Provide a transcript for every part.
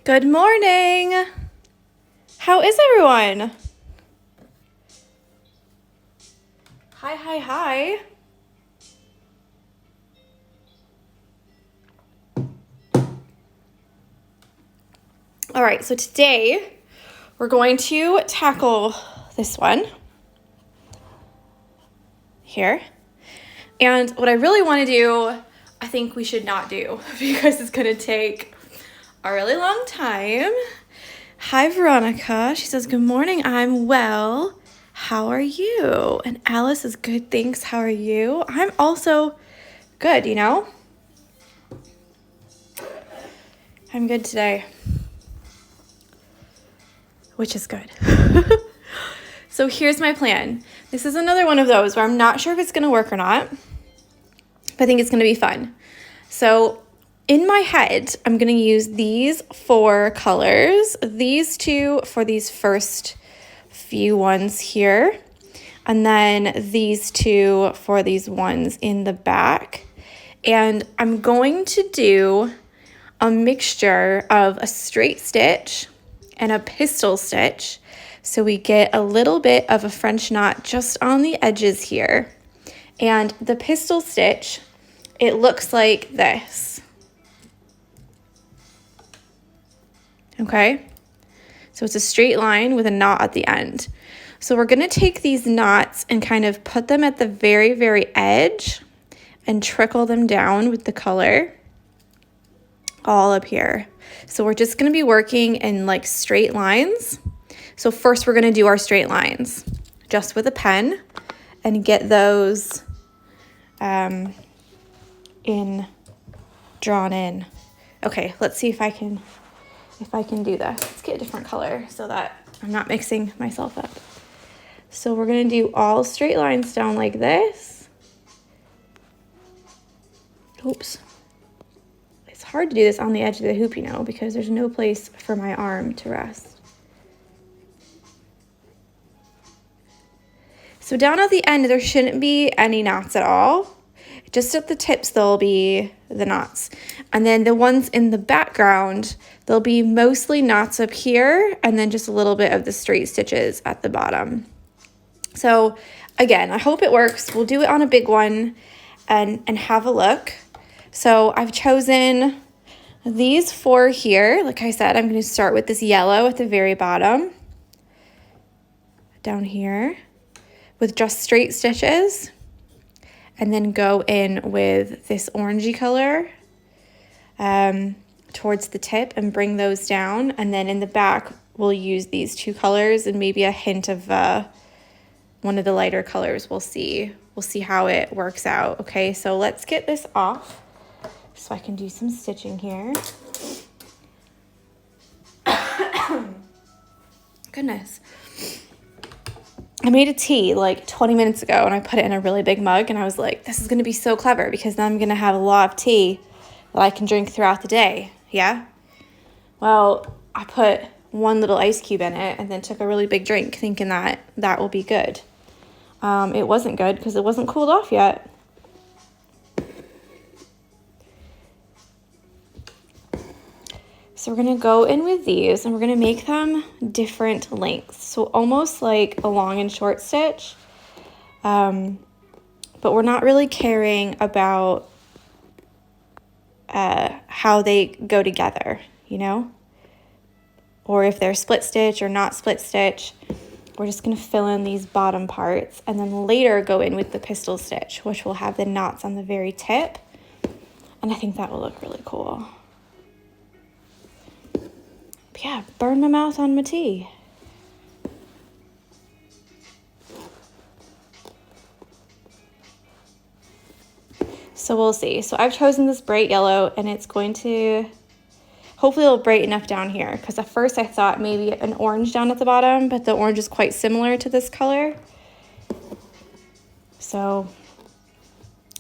Good morning. How is everyone? Hi. All right, so today we're going to tackle this one here. And what I really want to do, I think we should not do because it's going to take a really long time. Hi, Veronica. She says, good morning. I'm well. How are you? And Alice is good. Thanks. How are you? I'm also good, you know? I'm good today, which is good. So here's my plan. This is another one of those where I'm not sure if it's going to work or not, but I think it's going to be fun. So in my head, I'm going to use these 4 colors, these 2 for these first few ones here, and then these 2 for these ones in the back. And I'm going to do a mixture of a straight stitch and a pistil stitch, so we get a little bit of a French knot just on the edges here. And the pistil stitch, it looks like this. Okay, so it's a straight line with a knot at the end. So we're going to take these knots and kind of put them at the very, very edge and trickle them down with the color all up here. So we're just going to be working in like straight lines. So first we're going to do our straight lines just with a pen and get those drawn in. Okay, let's see if I can do that. Let's get a different color so that I'm not mixing myself up. So we're going to do all straight lines down like this. Oops. It's hard to do this on the edge of the hoop, you know, because there's no place for my arm to rest. So down at the end, there shouldn't be any knots at all. Just at the tips, there'll be the knots. And then the ones in the background, there'll be mostly knots up here and then just a little bit of the straight stitches at the bottom. So again, I hope it works. We'll do it on a big one and have a look. So I've chosen these 4 here. Like I said, I'm going to start with this yellow at the very bottom, down here, with just straight stitches, and then go in with this orangey color towards the tip and bring those down. And then in the back, we'll use these 2 colors and maybe a hint of one of the lighter colors. We'll see how it works out. Okay, so let's get this off so I can do some stitching here. Goodness. I made a tea like 20 minutes ago and I put it in a really big mug and I was like, this is going to be so clever because then I'm going to have a lot of tea that I can drink throughout the day. Yeah? Well, I put 1 little ice cube in it and then took a really big drink thinking that will be good. It wasn't good because it wasn't cooled off yet. So we're going to go in with these and we're going to make them different lengths. So almost like a long and short stitch. But we're not really caring about how they go together, you know? Or if they're split stitch or not split stitch. We're just going to fill in these bottom parts and then later go in with the pistil stitch, which will have the knots on the very tip. And I think that will look really cool. But yeah, burn my mouth on my tea. So we'll see. So I've chosen this bright yellow and it's going to, hopefully it'll brighten enough down here because at first I thought maybe an orange down at the bottom, but the orange is quite similar to this color. So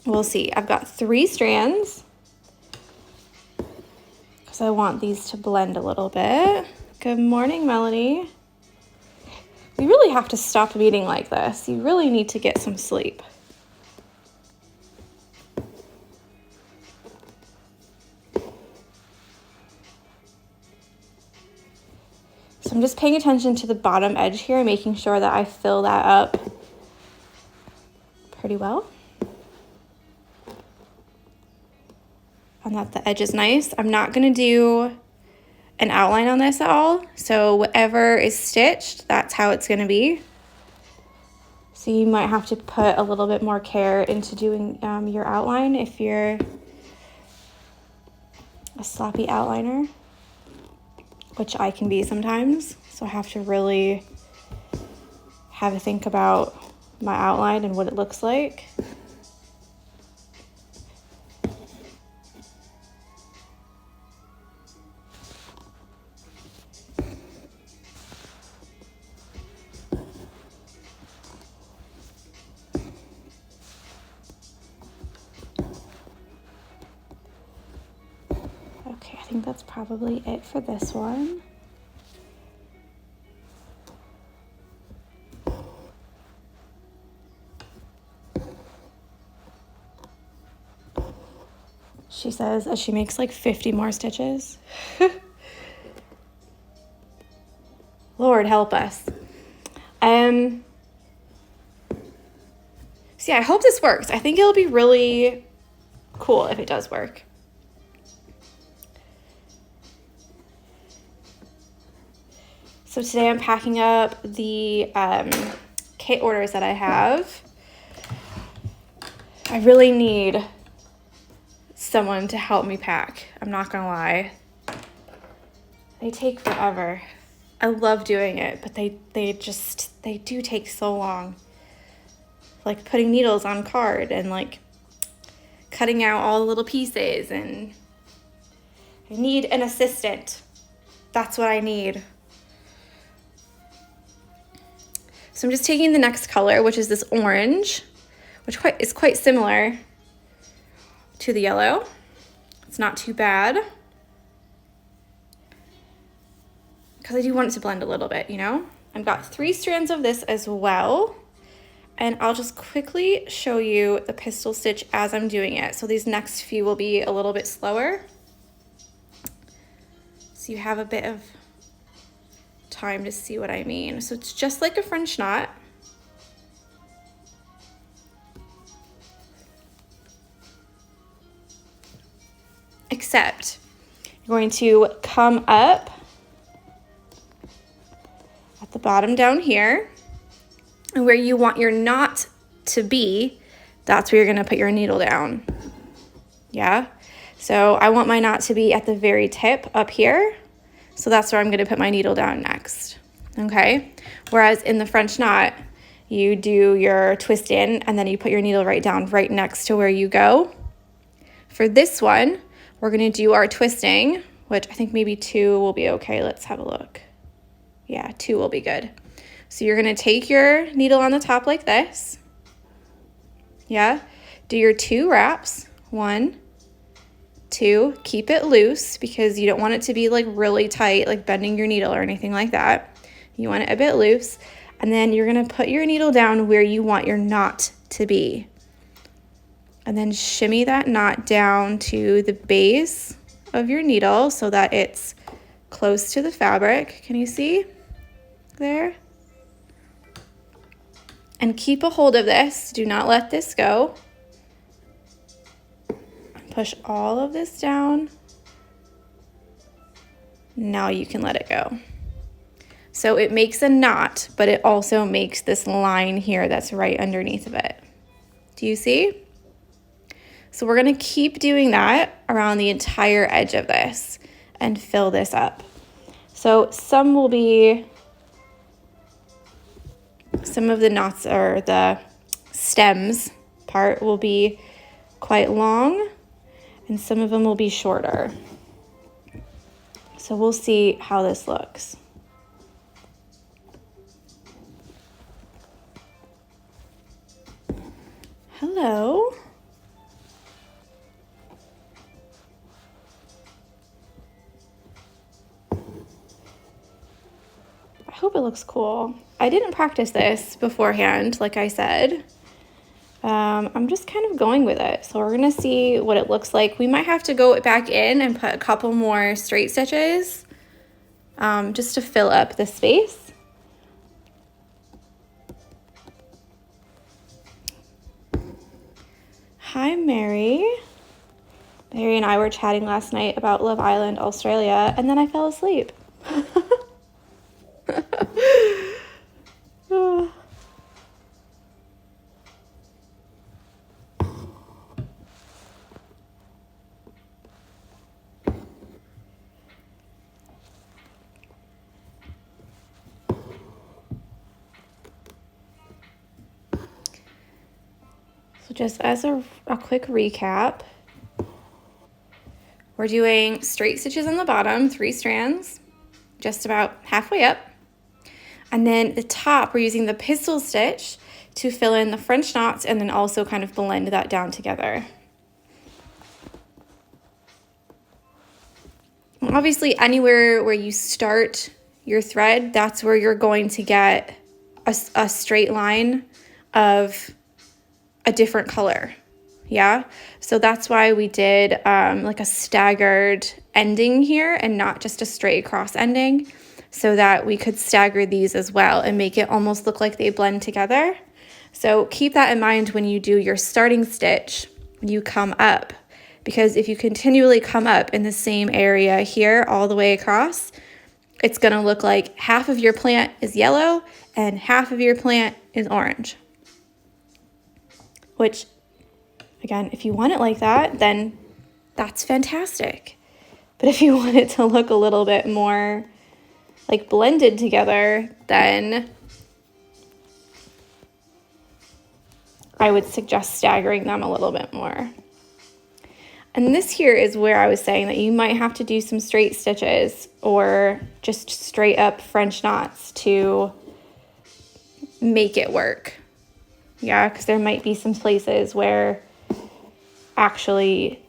we'll see. I've got 3 strands because I want these to blend a little bit. Good morning, Melanie. You really have to stop eating like this. You really need to get some sleep. So I'm just paying attention to the bottom edge here, making sure that I fill that up pretty well. And that the edge is nice. I'm not gonna do an outline on this at all. So whatever is stitched, that's how it's gonna be. So you might have to put a little bit more care into doing your outline if you're a sloppy outliner, which I can be sometimes. So I have to really have a think about my outline and what it looks like. Okay, I think that's probably it for this one. She says as she makes like 50 more stitches. Lord help us. So yeah, I hope this works. I think it'll be really cool if it does work. So today I'm packing up the kit orders that I have. I really need someone to help me pack. I'm not gonna lie. They take forever. I love doing it, but they do take so long. Like putting needles on card and like cutting out all the little pieces, and I need an assistant. That's what I need. So I'm just taking the next color, which is this orange, which is quite similar to the yellow. It's not too bad, because I do want it to blend a little bit, you know? I've got 3 strands of this as well, and I'll just quickly show you the pistil stitch as I'm doing it. So these next few will be a little bit slower, so you have a bit of time to see what I mean. So it's just like a French knot. Except you're going to come up at the bottom down here, and where you want your knot to be, that's where you're gonna put your needle down. Yeah, so I want my knot to be at the very tip up here, so that's where I'm gonna put my needle down next, okay? Whereas in the French knot, you do your twist in and then you put your needle right down right next to where you go. For this one, we're gonna do our twisting, which I think maybe 2 will be okay. Let's have a look. Yeah, 2 will be good. So you're gonna take your needle on the top like this. Yeah, do your 2 wraps, 1, 2, keep it loose because you don't want it to be like really tight, like bending your needle or anything like that. You want it a bit loose. And then you're gonna put your needle down where you want your knot to be. And then shimmy that knot down to the base of your needle so that it's close to the fabric. Can you see there? And keep a hold of this. Do not let this go. Push all of this down. Now you can let it go. So it makes a knot, but it also makes this line here that's right underneath of it. Do you see? So we're gonna keep doing that around the entire edge of this and fill this up. So some will be, some of the knots or the stems part will be quite long and some of them will be shorter. So we'll see how this looks. Hello. I hope it looks cool. I didn't practice this beforehand, like I said. I'm just kind of going with it. So we're gonna see what it looks like. We might have to go back in and put a couple more straight stitches just to fill up the space. Hi, Mary. Mary and I were chatting last night about Love Island, Australia, and then I fell asleep. So just as a quick recap, we're doing straight stitches on the bottom, 3 strands, just about halfway up. And then the top, we're using the pistil stitch to fill in the French knots and then also kind of blend that down together. Obviously, anywhere where you start your thread, that's where you're going to get a straight line of a different color. Yeah, so that's why we did like a staggered ending here and not just a straight across ending, so that we could stagger these as well and make it almost look like they blend together. So keep that in mind when you do your starting stitch, when you come up, because if you continually come up in the same area here all the way across, it's going to look like half of your plant is yellow and half of your plant is orange. Which, again, if you want it like that, then that's fantastic. But if you want it to look a little bit more like blended together, then I would suggest staggering them a little bit more. And this here is where I was saying that you might have to do some straight stitches or just straight up French knots to make it work. Yeah, because there might be some places where actually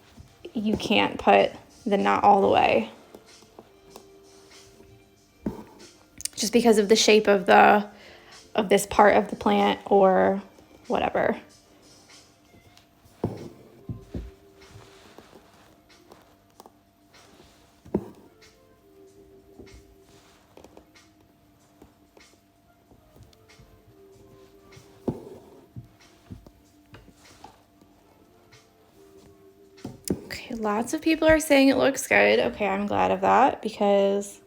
you can't put the knot all the way, just because of the shape of this part of the plant or whatever. Okay, lots of people are saying it looks good. Okay, I'm glad of that because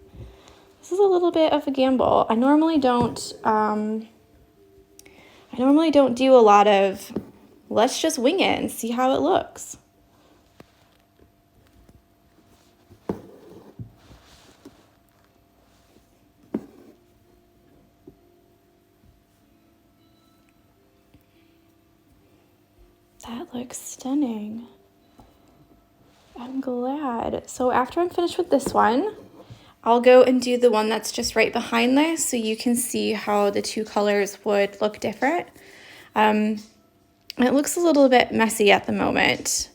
this is a little bit of a gamble. I normally don't do a lot of let's just wing it and see how it looks. That looks stunning. I'm glad. So after I'm finished with this one, I'll go and do the one that's just right behind this so you can see how the two colors would look different. It looks a little bit messy at the moment.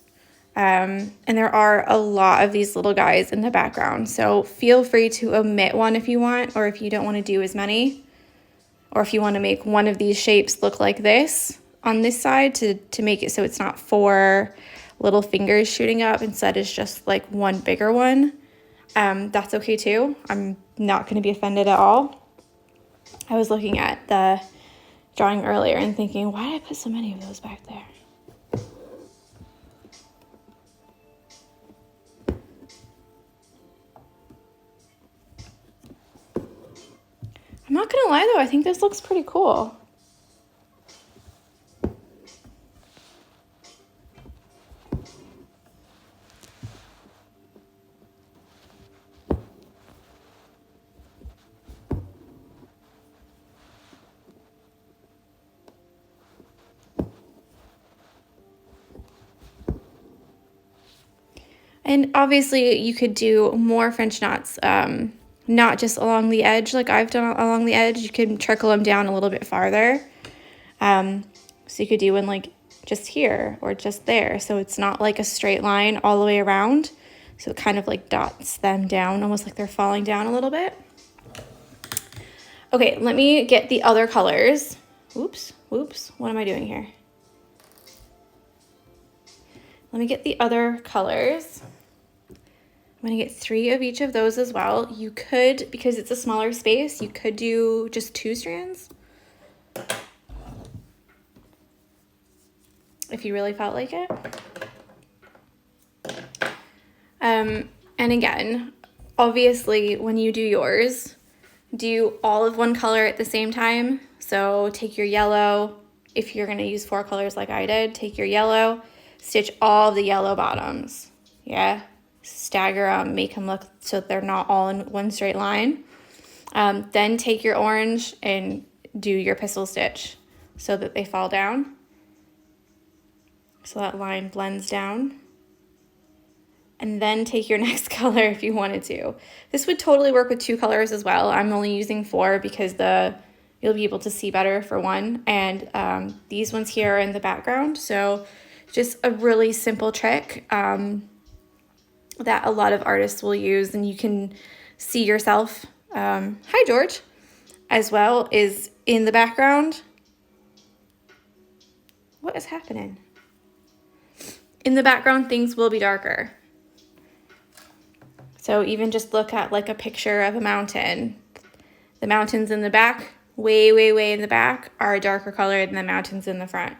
And there are a lot of these little guys in the background. So feel free to omit one if you want, or if you don't want to do as many, or if you want to make one of these shapes look like this on this side to make it so it's not 4 little fingers shooting up, instead it's just like one bigger one. That's okay too. I'm not going to be offended at all. I was looking at the drawing earlier and thinking, why did I put so many of those back there? I'm not gonna lie though, I think this looks pretty cool. And obviously you could do more French knots, not just along the edge like I've done along the edge. You can trickle them down a little bit farther. So you could do one like just here or just there. So it's not like a straight line all the way around. So it kind of like dots them down, almost like they're falling down a little bit. Okay, let me get the other colors. Oops, what am I doing here? Let me get the other colors. I'm gonna get 3 of each of those as well. You could, because it's a smaller space, you could do just 2 strands if you really felt like it. And again, obviously when you do yours, do all of one color at the same time. So take your yellow, if you're gonna use 4 colors like I did, take your yellow, stitch all the yellow bottoms, yeah? Stagger them, make them look so they're not all in one straight line. Then take your orange and do your pistil stitch so that they fall down. So that line blends down. And then take your next color if you wanted to. This would totally work with 2 colors as well. I'm only using 4 because you'll be able to see better for one. And these ones here are in the background. So just a really simple trick that a lot of artists will use, and you can see yourself, hi George, as well, is in the background. What is happening? In the background, things will be darker. So even just look at like a picture of a mountain. The mountains in the back, way, way, way in the back, are a darker color than the mountains in the front.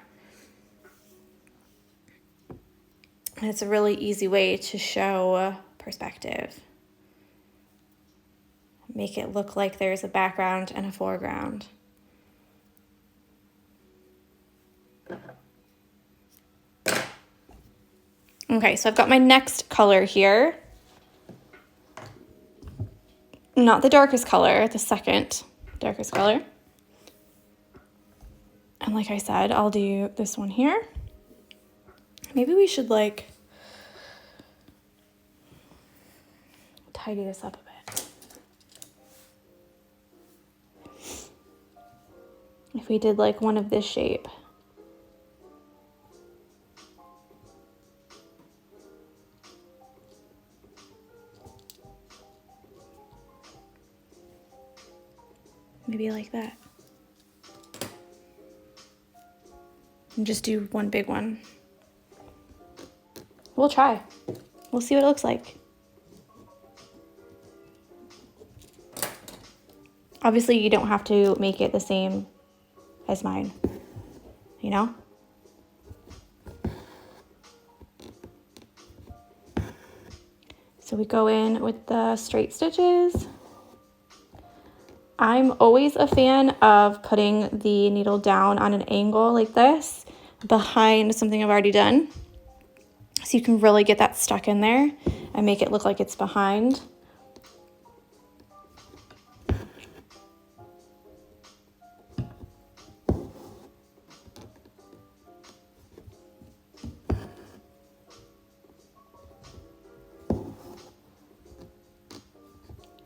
And it's a really easy way to show perspective. Make it look like there's a background and a foreground. Okay, so I've got my next color here. Not the darkest color, the second darkest color. And like I said, I'll do this one here. Maybe we should like tidy this up a bit. If we did like one of this shape. Maybe like that. And just do one big one. We'll try. We'll see what it looks like. Obviously, you don't have to make it the same as mine, you know? So we go in with the straight stitches. I'm always a fan of putting the needle down on an angle like this behind something I've already done. So you can really get that stuck in there and make it look like it's behind.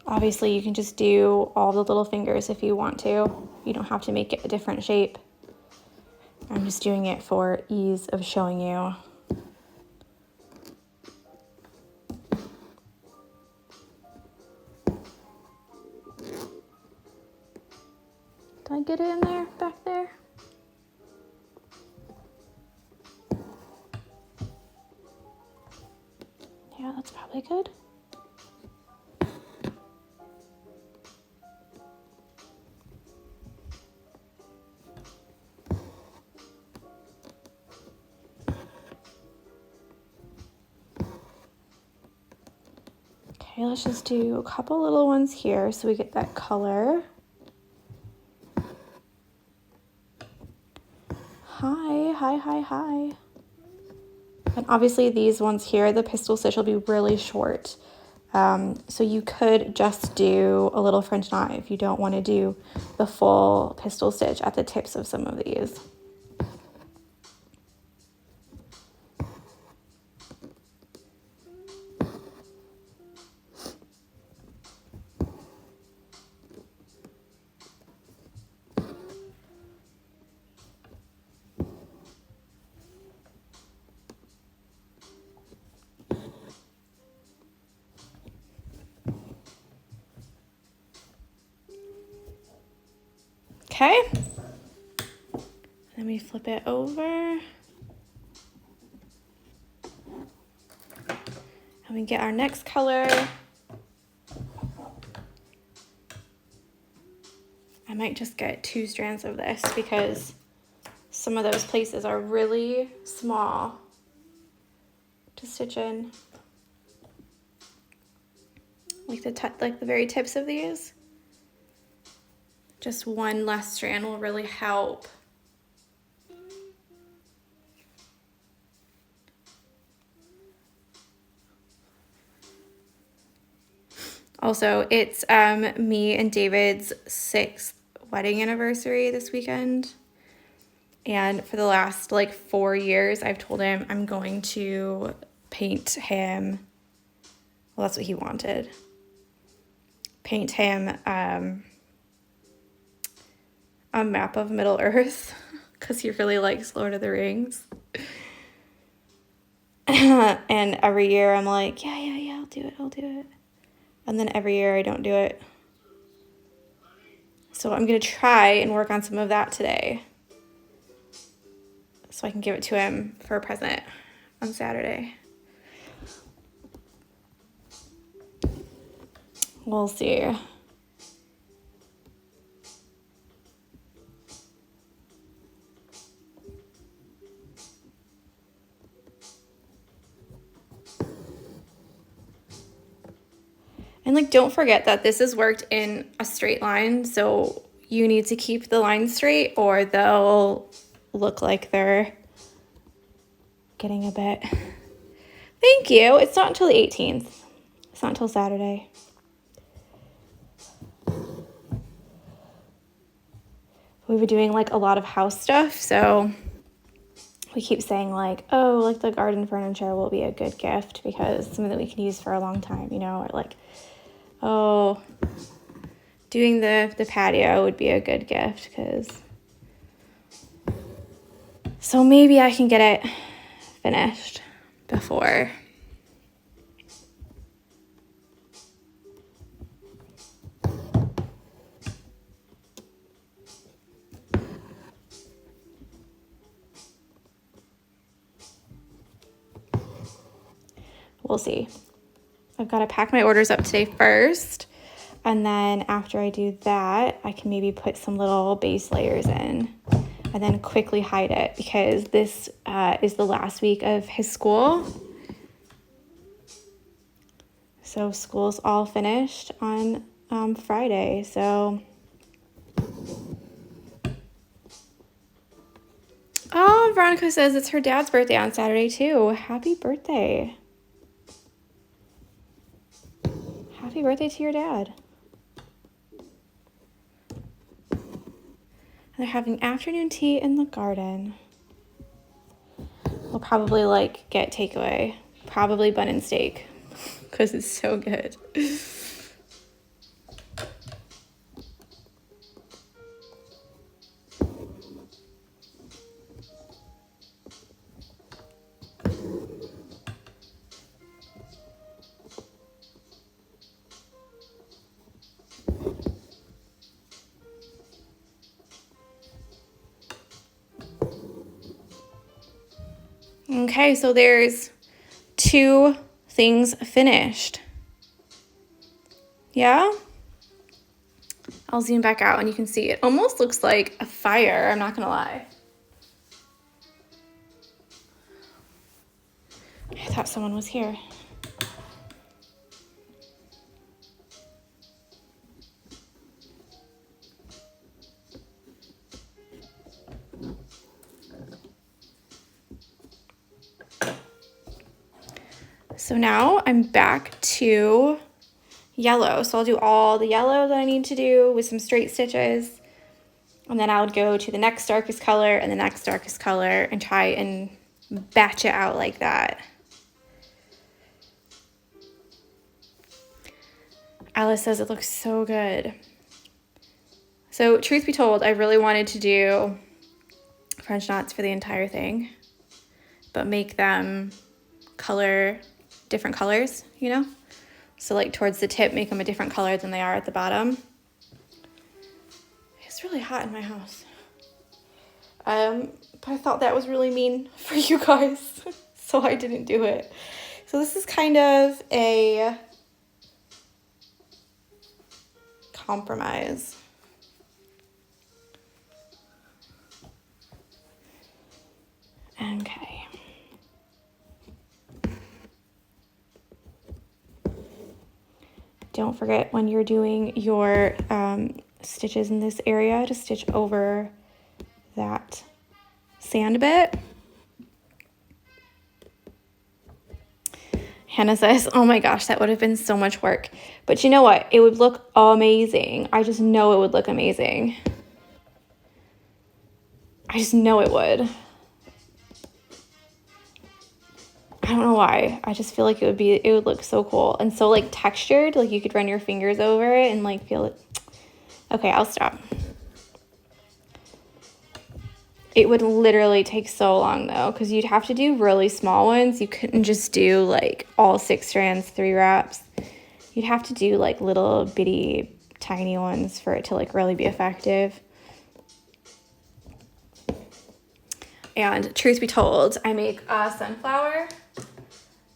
Obviously, you can just do all the little fingers if you want to. You don't have to make it a different shape. I'm just doing it for ease of showing you. Did I get it in there, back there? Yeah, that's probably good. Okay, let's just do a couple little ones here so we get that color. Hi, hi, hi, hi. And obviously these ones here, the pistil stitch will be really short. So you could just do a little French knot if you don't want to do the full pistil stitch at the tips of some of these. Okay, let me flip it over. And we get our next color. I might just get 2 strands of this because some of those places are really small to stitch in. Like the very tips of these. Just one less strand will really help. Also, it's me and David's 6th wedding anniversary this weekend. And for the last like 4 years, I've told him I'm going to paint him. Well, that's what he wanted. Paint him a map of Middle Earth because he really likes Lord of the Rings. And every year I'm like, yeah, I'll do it. And then every year I don't do it. So I'm going to try and work on some of that today, so I can give it to him for a present on Saturday. We'll see. And like, don't forget that this is worked in a straight line, so you need to keep the line straight or they'll look like they're getting a bit. Thank you. It's not until the 18th. It's not until Saturday. We've been doing like a lot of house stuff, so we keep saying like, oh, like the garden furniture will be a good gift because something that we can use for a long time, you know, or like, oh, doing the patio would be a good gift because, so maybe I can get it finished before. We'll see. I've got to pack my orders up today first, and then after I do that, I can maybe put some little base layers in and then quickly hide it because this is the last week of his school. So school's all finished on Friday, so. Oh, Veronica says it's her dad's birthday on Saturday too. Happy birthday. Happy birthday to your dad. And they're having afternoon tea in the garden. We'll probably like get takeaway. Probably bun and steak because it's so good. Okay, so there's 2 things finished. Yeah? I'll zoom back out and you can see it almost looks like a fire, I'm not gonna lie. I thought someone was here. So now I'm back to yellow. So I'll do all the yellow that I need to do with some straight stitches. And then I would go to the next darkest color and the next darkest color and try and batch it out like that. Alice says it looks so good. So truth be told, I really wanted to do French knots for the entire thing, but make them different colors, you know? So like towards the tip, make them a different color than they are at the bottom. It's really hot in my house. But I thought that was really mean for you guys, so I didn't do it. So this is kind of a compromise. Okay. Don't forget when you're doing your stitches in this area to stitch over that sand bit. Hannah says, oh my gosh, that would have been so much work. But you know what? It would look amazing. I just know it would look amazing. I just know it would. I don't know why. I just feel like it would look so cool and so like textured. Like you could run your fingers over it and like feel it. Okay, I'll stop. It would literally take so long though, because you'd have to do really small ones. You couldn't just do like all 6 strands, 3 wraps. You'd have to do like little bitty tiny ones for it to like really be effective. And truth be told, I make a sunflower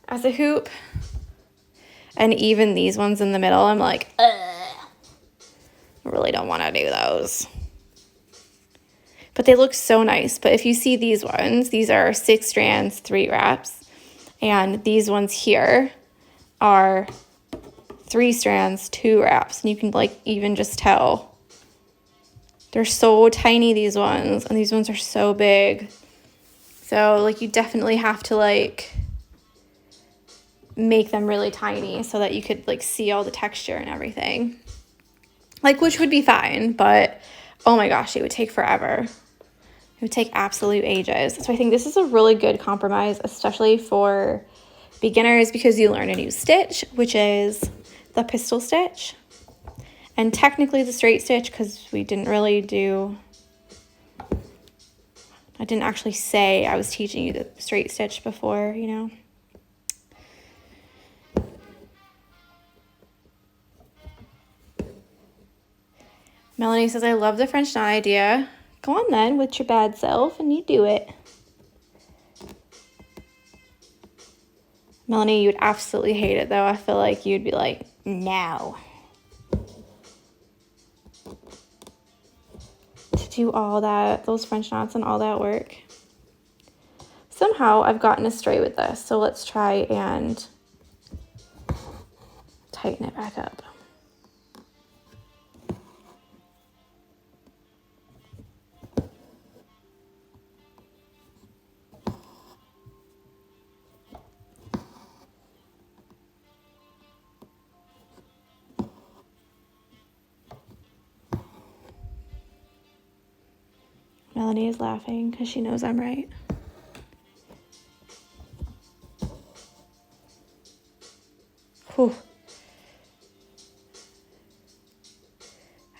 as a hoop. And even these ones in the middle, I'm like, ugh. I really don't want to do those. But they look so nice. But if you see these ones, these are 6 strands, 3 wraps. And these ones here are 3 strands, 2 wraps. And you can like even just tell. They're so tiny, these ones. And these ones are so big. So like you definitely have to like make them really tiny so that you could like see all the texture and everything. Like, which would be fine, but oh my gosh, it would take forever. It would take absolute ages. So I think this is a really good compromise, especially for beginners, because you learn a new stitch, which is the pistil stitch. And technically the straight stitch, because we didn't really do, I didn't actually say I was teaching you the straight stitch before, you know. Melanie says, I love the French knot idea. Go on then with your bad self and you do it. Melanie, you'd absolutely hate it though. I feel like you'd be like, no. To do all that, those French knots and all that work. Somehow I've gotten astray with this. So let's try and tighten it back up. Melanie is laughing because she knows I'm right. Whew.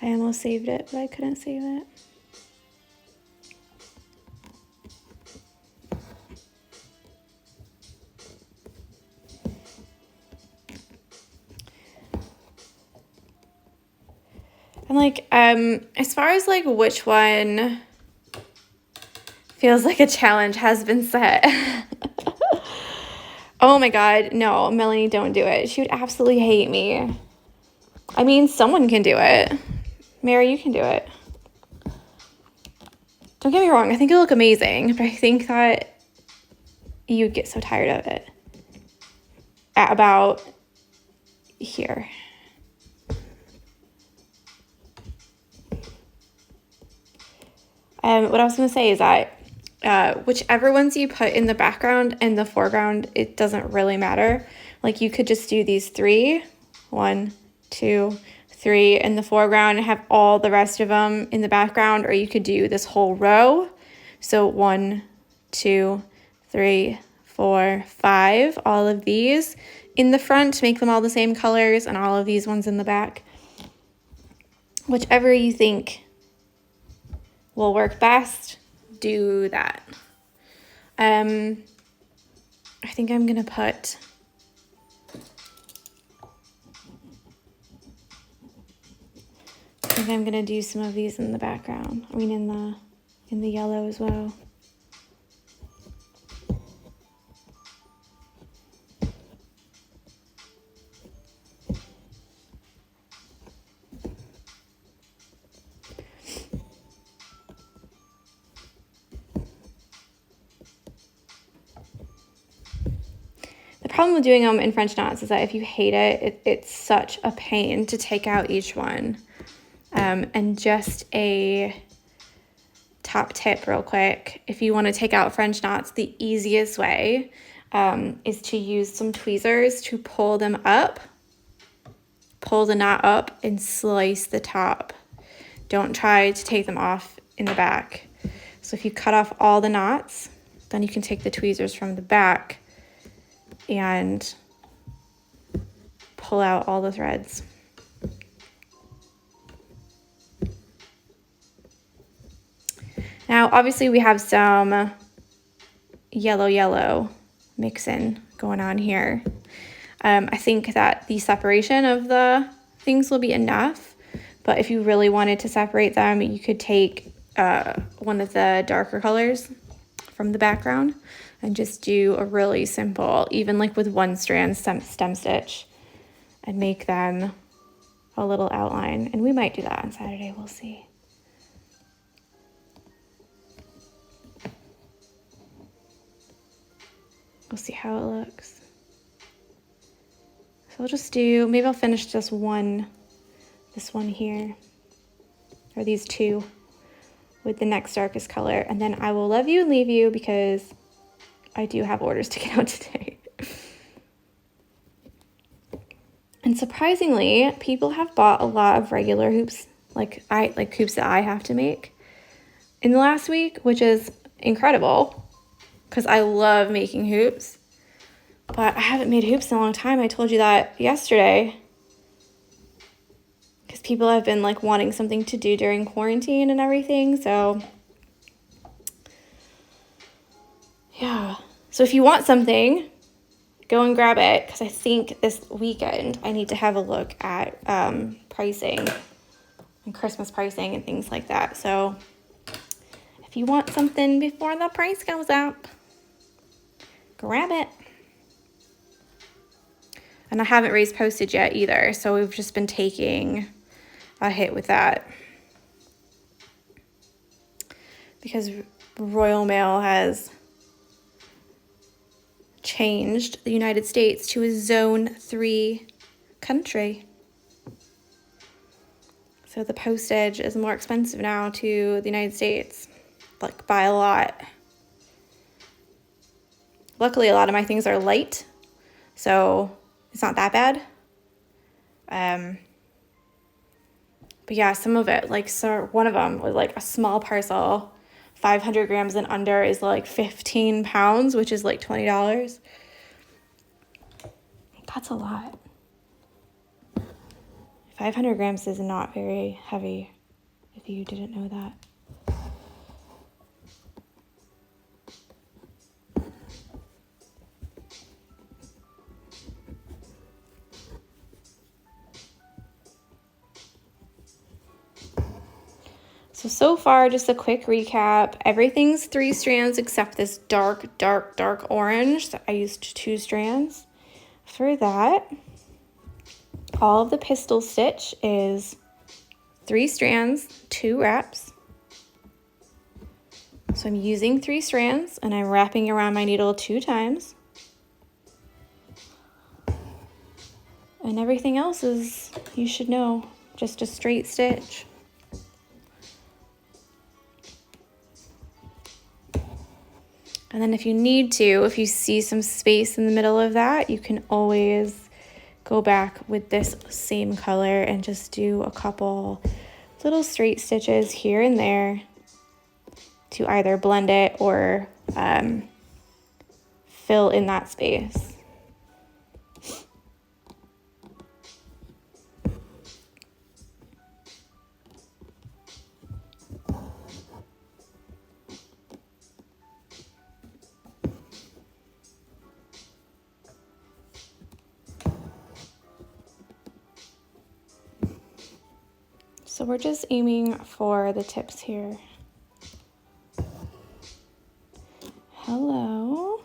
I almost saved it, but I couldn't save it. And like, as far as like which one feels like a challenge has been set. Oh my God, no, Melanie, don't do it. She would absolutely hate me. I mean, someone can do it. Mary, you can do it. Don't get me wrong, I think it'll look amazing, but I think that you'd get so tired of it at about here. What I was going to say is that whichever ones you put in the background and the foreground, it doesn't really matter. Like you could just do these 3, 1, 2, 3 in the foreground and have all the rest of them in the background, or you could do this whole row. So 1, 2, 3, 4, 5, all of these in the front to make them all the same colors, and all of these ones in the back. Whichever you think will work best, do that. I think I'm gonna put I'm gonna do some of these in the background. I mean in the yellow as well. problem with doing them in French knots is that if you hate it, it's such a pain to take out each one. And just a top tip real quick, if you want to take out French knots, the easiest way is to use some tweezers to pull them up, pull the knot up and slice the top. Don't try to take them off in the back. So if you cut off all the knots, then you can take the tweezers from the back and pull out all the threads. Now, obviously we have some yellow mix-in going on here. I think that the separation of the things will be enough, but if you really wanted to separate them, you could take one of the darker colors from the background and just do a really simple, even like with one strand stem stitch, and make them a little outline. And we might do that on Saturday, we'll see. We'll see how it looks. So I'll just do, maybe I'll finish just one, this one here, or these two with the next darkest color, and then I will love you and leave you because I do have orders to get out today. And surprisingly, people have bought a lot of regular hoops, like hoops that I have to make in the last week, which is incredible because I love making hoops. But I haven't made hoops in a long time. I told you that yesterday. Because people have been like wanting something to do during quarantine and everything. So yeah. So if you want something, go and grab it. Because I think this weekend I need to have a look at pricing and Christmas pricing and things like that. So if you want something before the price goes up, grab it. And I haven't raised postage yet either, so we've just been taking a hit with that. Because Royal Mail has changed the United States to a Zone 3 country. So the postage is more expensive now to the United States, like by a lot. Luckily, a lot of my things are light, so it's not that bad. But yeah, some of it, like, so one of them was like a small parcel, 500 grams and under is like 15 pounds, which is like $20. That's a lot. 500 grams is not very heavy, if you didn't know that. So far, just a quick recap. Everything's 3 strands except this dark orange. So I used 2 strands for that. All of the pistil stitch is 3 strands, 2 wraps. So I'm using 3 strands and I'm wrapping around my needle 2 times. And everything else is, you should know, just a straight stitch. And then if you need to, if you see some space in the middle of that, you can always go back with this same color and just do a couple little straight stitches here and there to either blend it or fill in that space. So we're just aiming for the tips here. Hello.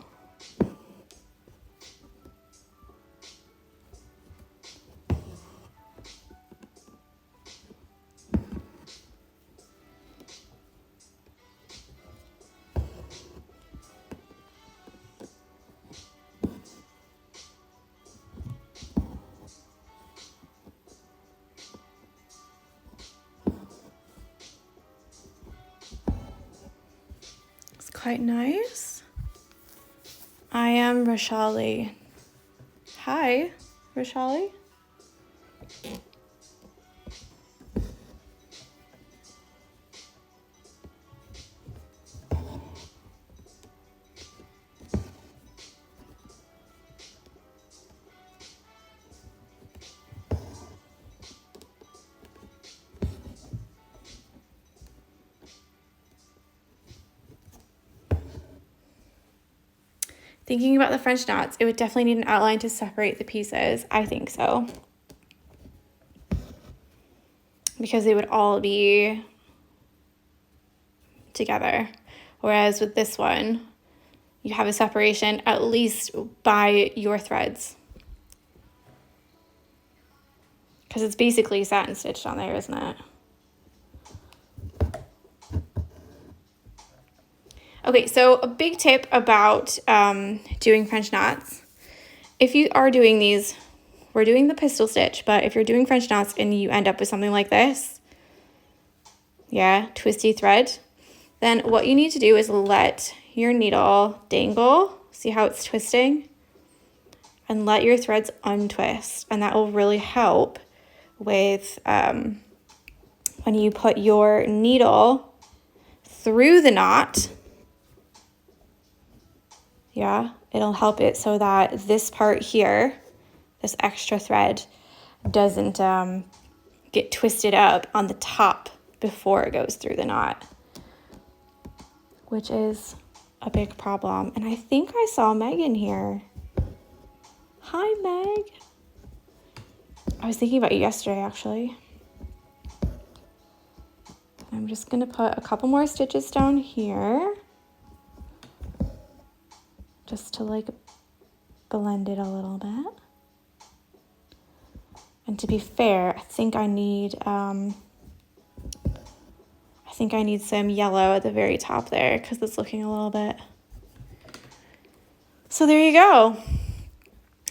quite nice. I am Rashali. Hi, Rashali. Thinking about the French knots, it would definitely need an outline to separate the pieces. I think so. Because they would all be together. Whereas with this one, you have a separation at least by your threads. Because it's basically satin stitched on there, isn't it? Okay, so a big tip about doing French knots. If you are doing these, we're doing the pistil stitch, but if you're doing French knots and you end up with something like this, yeah, twisty thread, then what you need to do is let your needle dangle, see how it's twisting, and let your threads untwist, and that will really help with when you put your needle through the knot. Yeah, it'll help it so that this part here, this extra thread, doesn't get twisted up on the top before it goes through the knot, which is a big problem. And I think I saw Megan here. Hi, Meg. I was thinking about you yesterday, actually. I'm just gonna put a couple more stitches down here, just to like blend it a little bit. And to be fair, I think I need some yellow at the very top there because it's looking a little bit. So there you go.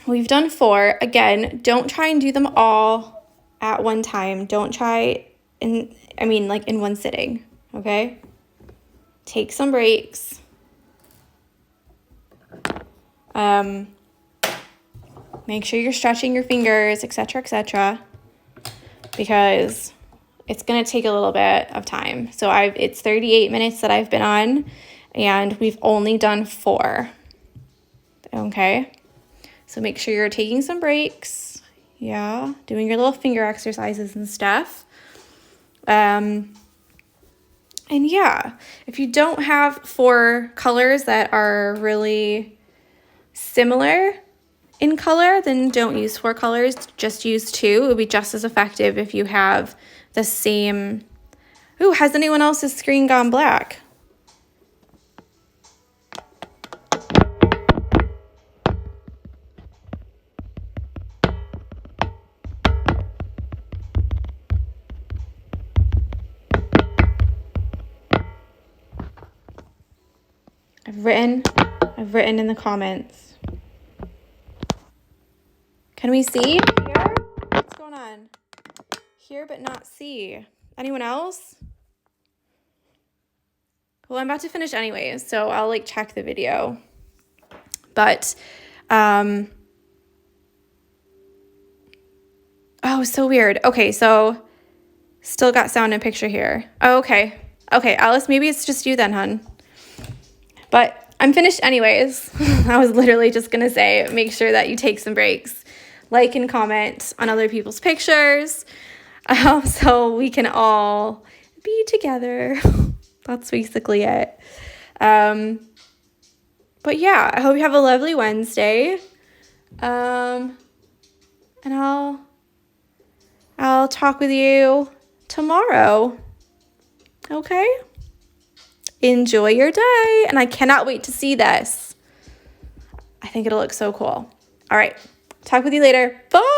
We've done 4. Again, don't try and do them all at one time. Don't try in one sitting, okay? Take some breaks. Make sure you're stretching your fingers, etc., because it's going to take a little bit of time. So it's 38 minutes that I've been on, and we've only done 4. Okay? So make sure you're taking some breaks. Yeah, doing your little finger exercises and stuff. And yeah, if you don't have 4 colors that are really similar in color, then don't use 4 colors, just use 2. It would be just as effective if you have the same. Ooh, has anyone else's screen gone black? I've written in the comments. Can we see here? What's going on? Hear but not see. Anyone else? Well, I'm about to finish anyways, so I'll like check the video. But oh, so weird. Okay, so still got sound and picture here. Oh, okay. Okay, Alice, maybe it's just you then, hun. But I'm finished anyways. I was literally just gonna say, make sure that you take some breaks. Like and comment on other people's pictures, so we can all be together. That's basically it. But yeah, I hope you have a lovely Wednesday. And I'll talk with you tomorrow. Okay? Enjoy your day, and I cannot wait to see this. I think it'll look so cool. All right, talk with you later. Bye!